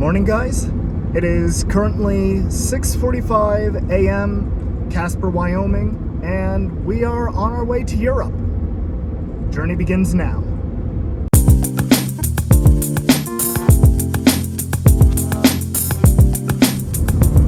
Morning, guys. It is currently 6:45 a.m. CASPER, Wyoming, and we are on our way to Europe. Journey begins now.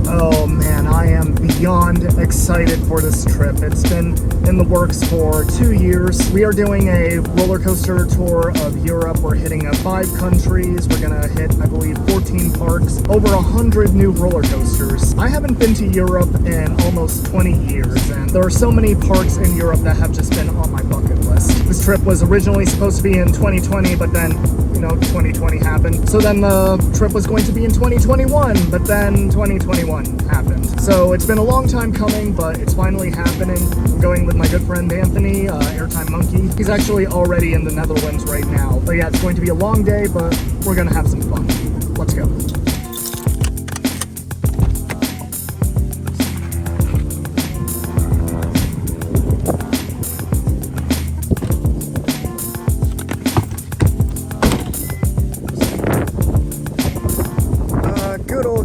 Oh man, I am beyond excited for this trip. It's been in the works for 2 years. We are doing a roller coaster tour of Europe. We're hitting 5 countries. We're gonna hit, I believe, 14 parks, over 100 new roller coasters. I haven't been to Europe in almost 20 years, and there are so many parks in Europe that have just been on my bucket list. This trip was originally supposed to be in 2020, but then 2020 happened. So then the trip was going to be in 2021, but then 2021 happened. So it's been a long time coming, but it's finally happening. I'm going with my good friend Anthony, Airtime Monkey. He's actually already in the Netherlands right now. But yeah, it's going to be a long day, but we're gonna have some fun. Let's go.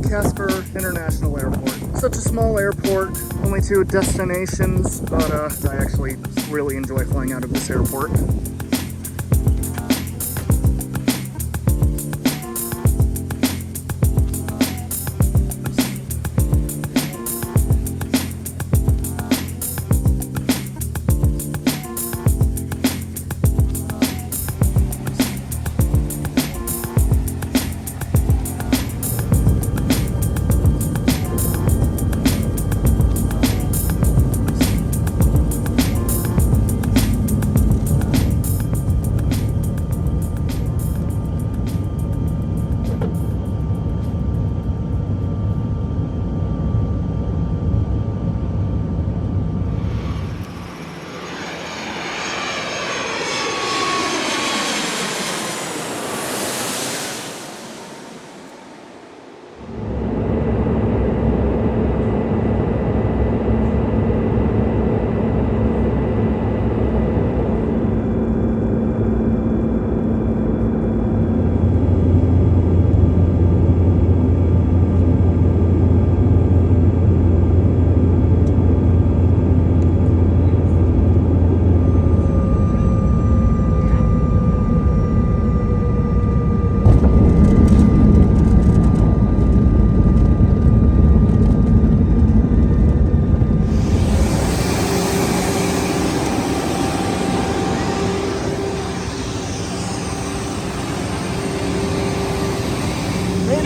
CASPER International Airport. Such a small airport, only 2 destinations, but I actually really enjoy flying out of this airport.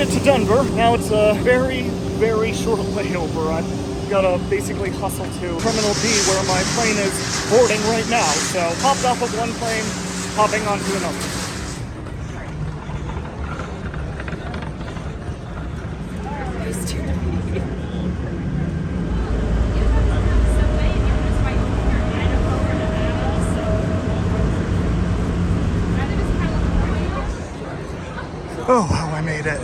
To Denver. Now it's a very short layover. I've got to basically hustle to Terminal D where my plane is boarding right now. So hopped off of one plane, hopping onto another. Oh wow, I made it.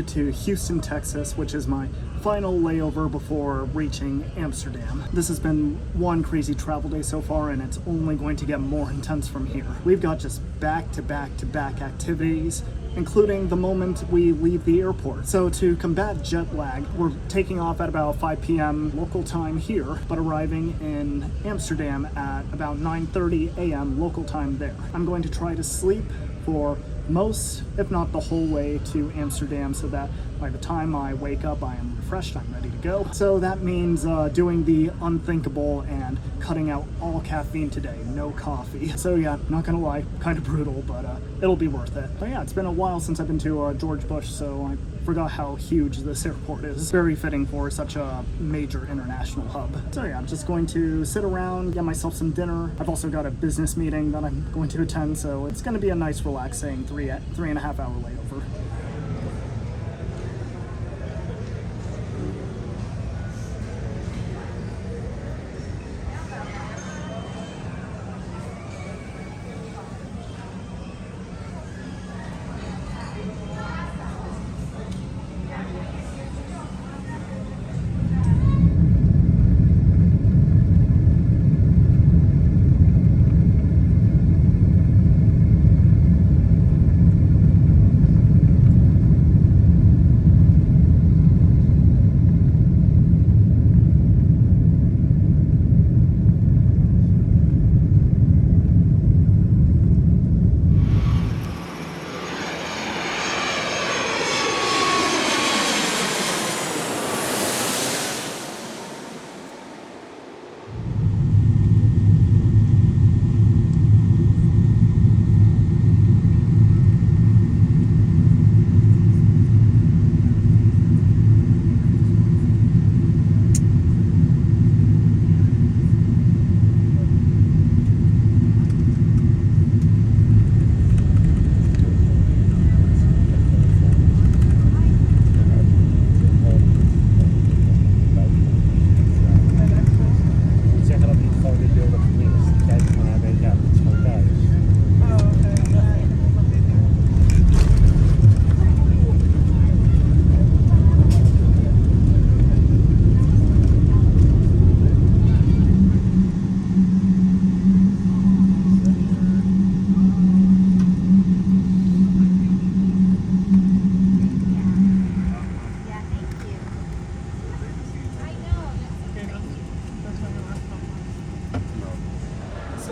To Houston, Texas, which is my final layover before reaching Amsterdam. This has been one crazy travel day so far, and it's only going to get more intense from here. We've got just back-to-back activities, including the moment we leave the airport. So to combat jet lag, we're taking off at about 5 p.m. local time here, but arriving in Amsterdam at about 9:30 a.m. local time there. I'm going to try to sleep for most, if not the whole way to Amsterdam, so that by the time I wake up, I am refreshed, I'm ready to go. So that means doing the unthinkable and cutting out all caffeine today, no coffee. So yeah, not gonna lie, kind of brutal, but it'll be worth it. But yeah, it's been a while since I've been to George Bush, so I forgot how huge this airport is. Very fitting for such a major international hub. So yeah, I'm just going to sit around, get myself some dinner. I've also got a business meeting that I'm going to attend, so it's gonna be a nice relaxing 3.5 hour layover.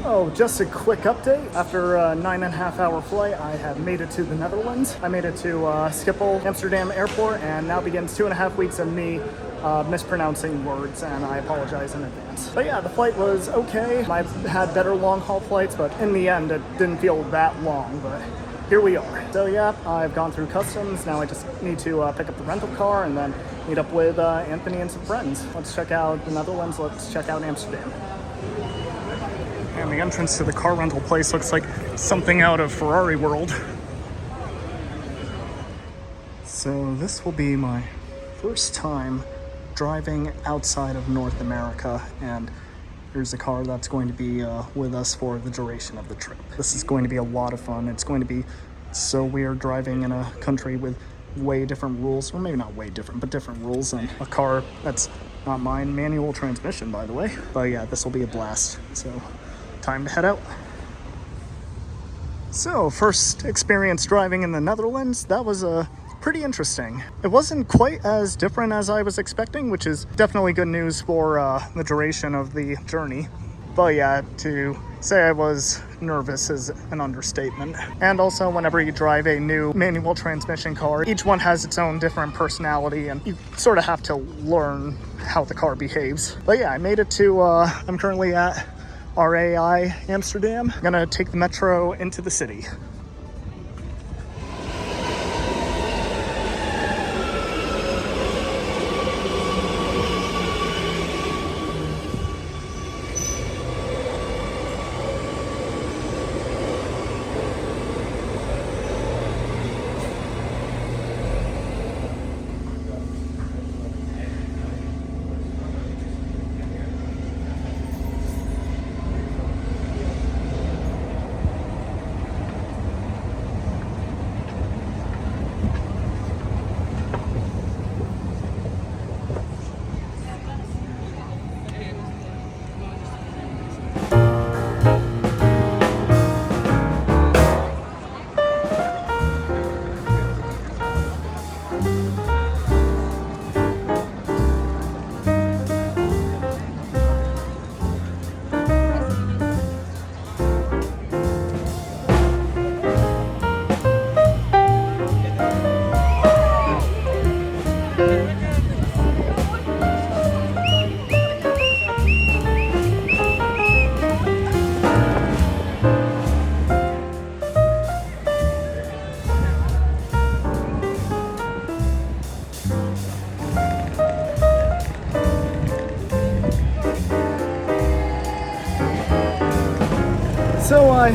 So just a quick update. After a 9.5 hour flight, I have made it to the Netherlands. I made it to Schiphol, Amsterdam airport, and now begins 2.5 weeks of me mispronouncing words, and I apologize in advance. But yeah, the flight was okay. I've had better long haul flights, but in the end, it didn't feel that long, but here we are. So yeah, I've gone through customs. Now I just need to pick up the rental car and then meet up with Anthony and some friends. Let's check out the Netherlands. Let's check out Amsterdam. And the entrance to the car rental place looks like something out of Ferrari World. So this will be my first time driving outside of North America, and here's a car that's going to be with us for the duration of the trip. This is going to be a lot of fun. It's going to be so weird driving in a country with way different rules, or maybe not way different, but different rules, and a car that's not mine. Manual transmission, by the way. But yeah, this will be a blast. So time to head out. So first experience driving in the Netherlands, that was pretty interesting. It wasn't quite as different as I was expecting, which is definitely good news for the duration of the journey. But yeah, to say I was nervous is an understatement. And also, whenever you drive a new manual transmission car, each one has its own different personality, and you sort of have to learn how the car behaves. But yeah, I made it to, I'm currently at RAI Amsterdam. I'm gonna take the metro into the city. So I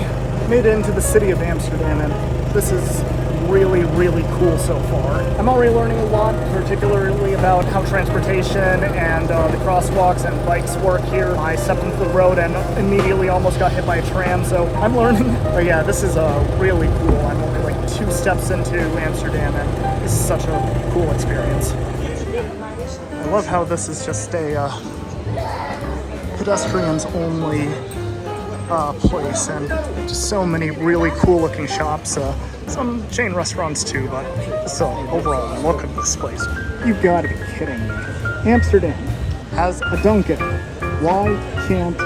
made it into the city of Amsterdam, and this is really, really cool so far. I'm already learning a lot, particularly about how transportation and the crosswalks and bikes work here. I stepped into the road and immediately almost got hit by a tram, so I'm learning. But yeah, this is really cool. I'm only like 2 steps into Amsterdam, and this is such a cool experience. I love how this is just a pedestrians only place, and just so many really cool looking shops. Some chain restaurants too, but just overall look at this place. You've got to be kidding me. Amsterdam has a Dunkin'. Why can't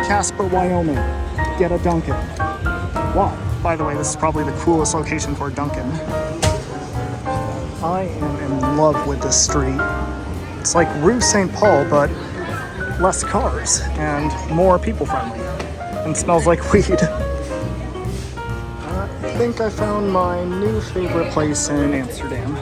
CASPER, Wyoming get a Dunkin'? Why? By the way, this is probably the coolest location for a Dunkin'. I am in love with this street. It's like Rue St. Paul, but less cars and more people friendly. And smells like weed. I think I found my new favorite place in Amsterdam.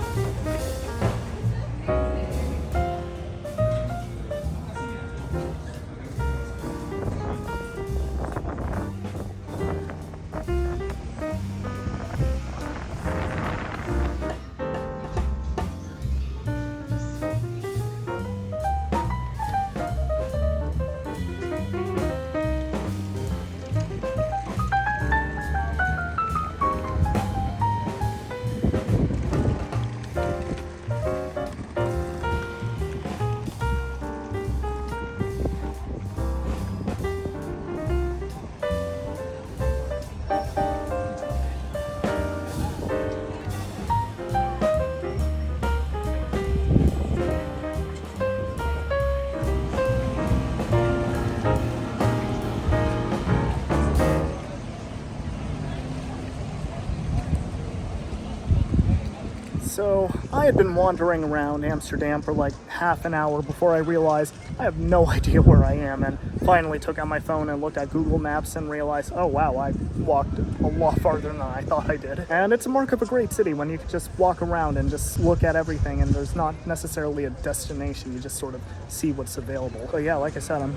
So I had been wandering around Amsterdam for like half an hour before I realized I have no idea where I am, and finally took out my phone and looked at Google Maps and realized, oh wow, I walked a lot farther than I thought I did. And it's a mark of a great city when you can just walk around and just look at everything, and there's not necessarily a destination, you just sort of see what's available. But yeah, like I said, I'm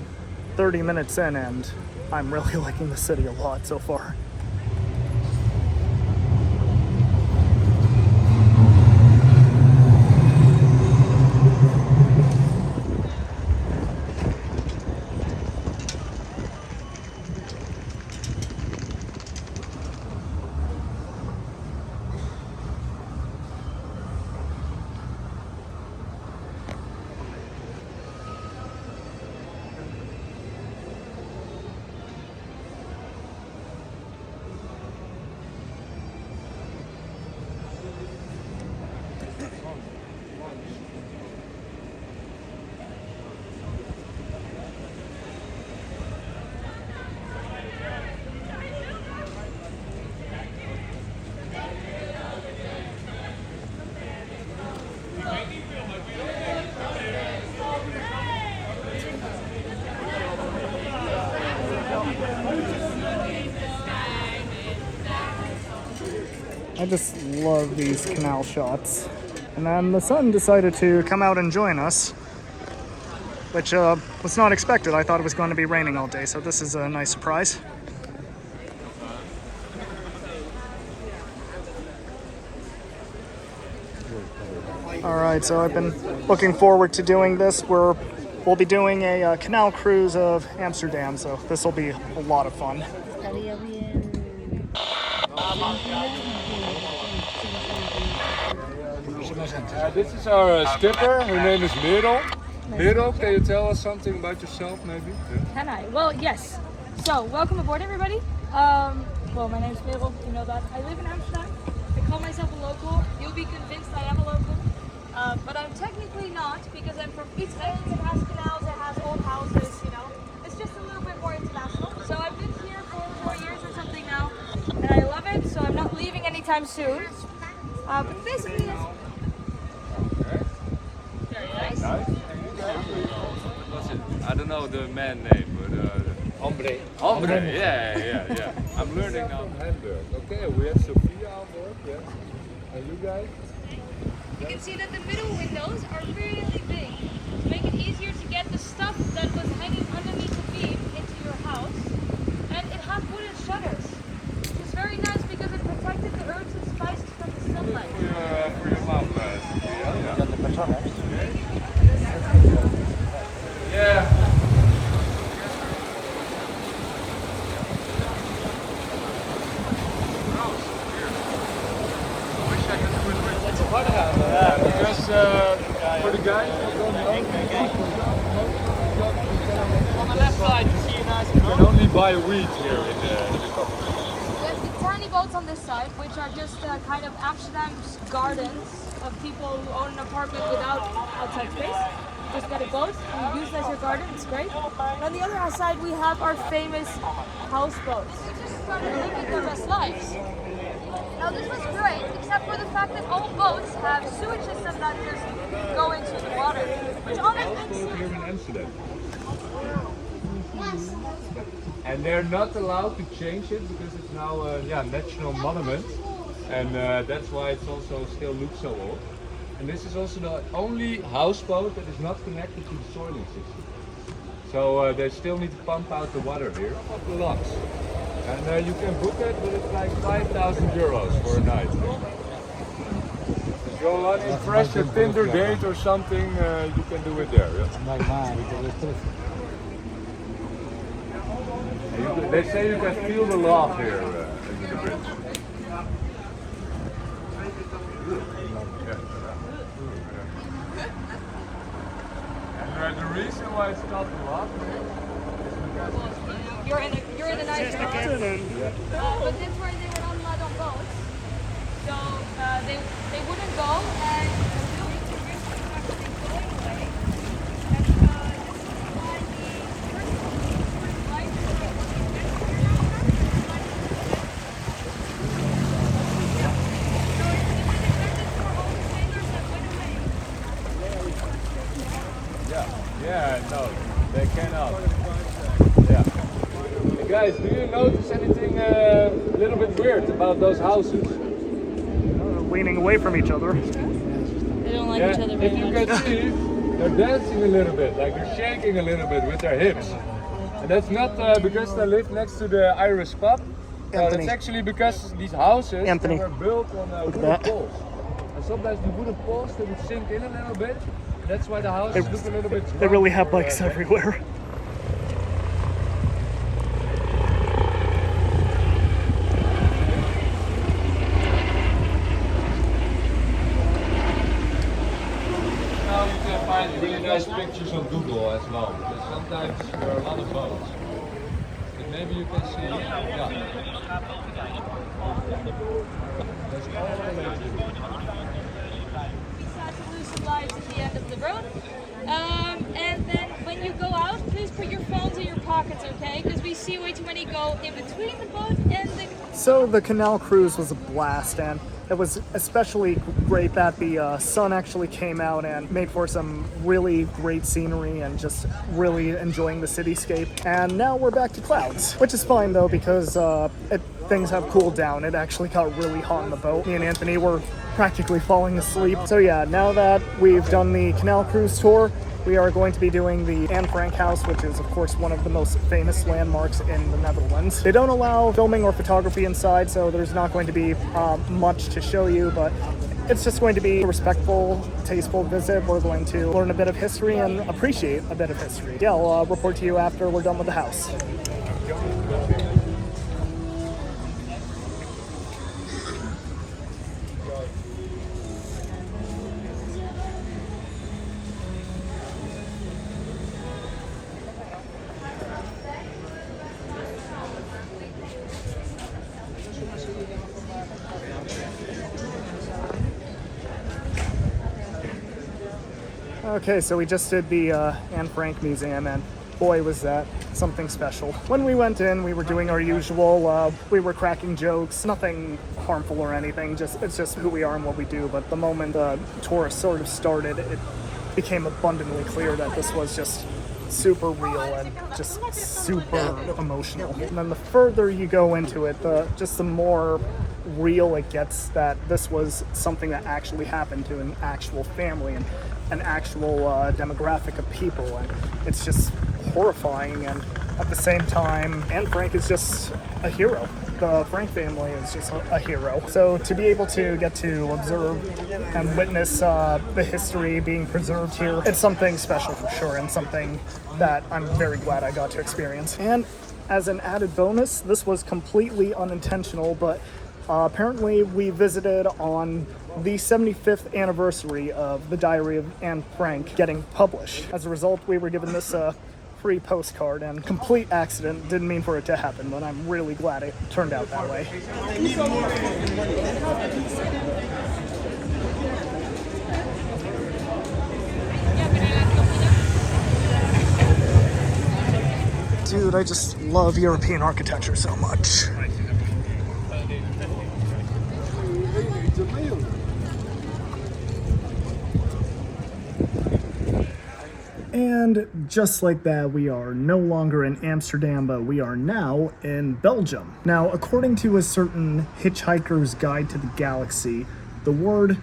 30 minutes in and I'm really liking the city a lot so far. I just love these canal shots. And then the sun decided to come out and join us, which was not expected. I thought it was going to be raining all day, so this is a nice surprise. Alright, so I've been looking forward to doing this. We'll be doing a canal cruise of Amsterdam, so this will be a lot of fun. This is our skipper. Her name is Merel. Merel, can you tell us something about yourself, maybe? Can I? Well, yes. So, welcome aboard, everybody. Well, my name is Merel. You know that. I live in Amsterdam. I call myself a local. You'll be convinced I am a local. But I'm technically not, because I'm from Utrecht. It has canals, it has old houses, you know. It's just a little bit more international. So I've been here for 4 years or something now, and I love it, so I'm not leaving anytime soon. But basically, it's very nice. I don't know the man name, but Hombre. Hombre, yeah. I'm learning now Hamburg. Okay, we have Sophia on board, yes. And you guys? You can see that the middle windows are really big to make it easier to get the stuff that was hanging underneath the beam into your house. And it has wooden shutters. because for the guys that don't know, on the left side you see a nice. You can only buy weed here in the coffee. We have the tiny boats on this side, which are just kind of Amsterdam's gardens of people who own an apartment without outside space. Just get a boat and use it as your garden. It's great. And on the other side, we have our famous houseboats. We just started living their best lives. Now this was great, except for the fact that all boats have sewage systems that just go into the water, which almost makes sense. Here in Amsterdam. And they're not allowed to change it because it's now a national monument, and that's why it's also still looks so old. And this is also the only houseboat that is not connected to the soiling system. So they still need to pump out the water here of the locks. And you can book it, but it's like 5,000 euros for a night. If you want to fresh a Tinder date or something, you can do it there. Yeah? They say you can feel the love here in the bridge. And the reason why it's called the love here is because You're in a nice boat. But that's where they were not allowed on boats. So they wouldn't go and still need to risk actually going away. And this is why no, they cannot. Yeah. Hey guys, do you notice anything a little bit weird about those houses? Leaning away from each other. They don't like each other If very you much. can see, they're dancing a little bit, like they're shaking a little bit with their hips. And that's not because they live next to the Irish pub. Anthony. It's actually because these houses Anthony. they were built on wooden that. poles. And sometimes the wooden poles they would sink in a little bit. That's why the houses look a little bit. They really have bikes everywhere. Now you can find really nice pictures on Google as well. Because sometimes there are a lot of boats. But maybe you can see. Yeah. There's all the way through. We start to lose some lives at the end of the road. And then when you go out, please put your phones in your pockets, okay? Because we see way too many go in between the boat and the... So the Canal cruise was a blast, and it was especially great that the sun actually came out and made for some really great scenery and just really enjoying the cityscape. And now we're back to clouds, which is fine though because things have cooled down. It actually got really hot on the boat. Me and Anthony were practically falling asleep. So yeah, now that we've done the Canal cruise tour, we are going to be doing the Anne Frank house, which is of course one of the most famous landmarks in the Netherlands. They don't allow filming or photography inside, so there's not going to be much to show you, but it's just going to be a respectful, tasteful visit. We're going to learn a bit of history and appreciate a bit of history. Yeah, I'll report to you after we're done with the house. Okay, so we just did the Anne Frank Museum, and boy was that something special. When we went in, we were doing our usual, we were cracking jokes, nothing harmful or anything, it's just who we are and what we do. But the moment the tour sort of started, it became abundantly clear that this was just super real and just super emotional. And then the further you go into it, the more real it gets that this was something that actually happened to an actual family and an actual demographic of people, and it's just horrifying. And at the same time, Anne Frank is just a hero. The Frank family is just a hero. So to be able to get to observe and witness the history being preserved here, it's something special for sure, and something that I'm very glad I got to experience. And as an added bonus, this was completely unintentional, but Apparently, we visited on the 75th anniversary of The Diary of Anne Frank getting published. As a result, we were given this free postcard, and complete accident, didn't mean for it to happen, but I'm really glad it turned out that way. Dude, I just love European architecture so much. And just like that, we are no longer in Amsterdam, but we are now in Belgium. Now, according to a certain Hitchhiker's Guide to the Galaxy, the word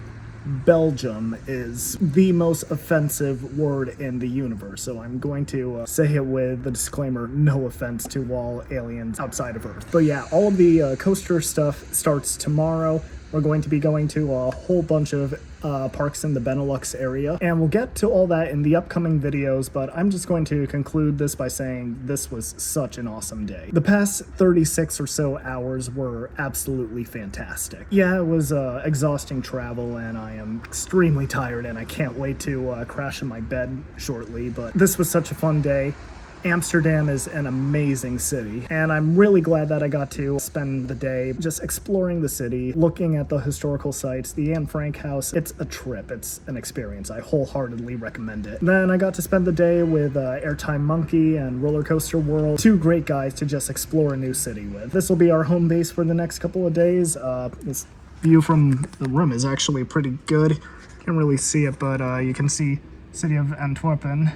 Belgium is the most offensive word in the universe, so I'm going to say it with the disclaimer, no offense to all aliens outside of Earth. But yeah, all of the coaster stuff starts tomorrow. We're going to be going to a whole bunch of parks in the Benelux area, and we'll get to all that in the upcoming videos, but I'm just going to conclude this by saying this was such an awesome day. The past 36 or so hours were absolutely fantastic. Yeah, it was exhausting travel, and I am extremely tired, and I can't wait to crash in my bed shortly, but this was such a fun day. Amsterdam is an amazing city, and I'm really glad that I got to spend the day just exploring the city, looking at the historical sites, the Anne Frank house. It's a trip, it's an experience. I wholeheartedly recommend it. Then I got to spend the day with Airtime Monkey and Roller Coaster World, two great guys to just explore a new city with. This will be our home base for the next couple of days. This view from the room is actually pretty good. Can't really see it, but you can see city of Antwerpen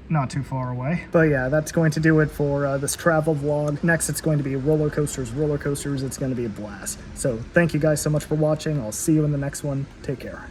not too far away. But yeah, that's going to do it for this travel vlog. Next, it's going to be roller coasters. It's going to be a blast. So thank you guys so much for watching. I'll see you in the next one. Take care.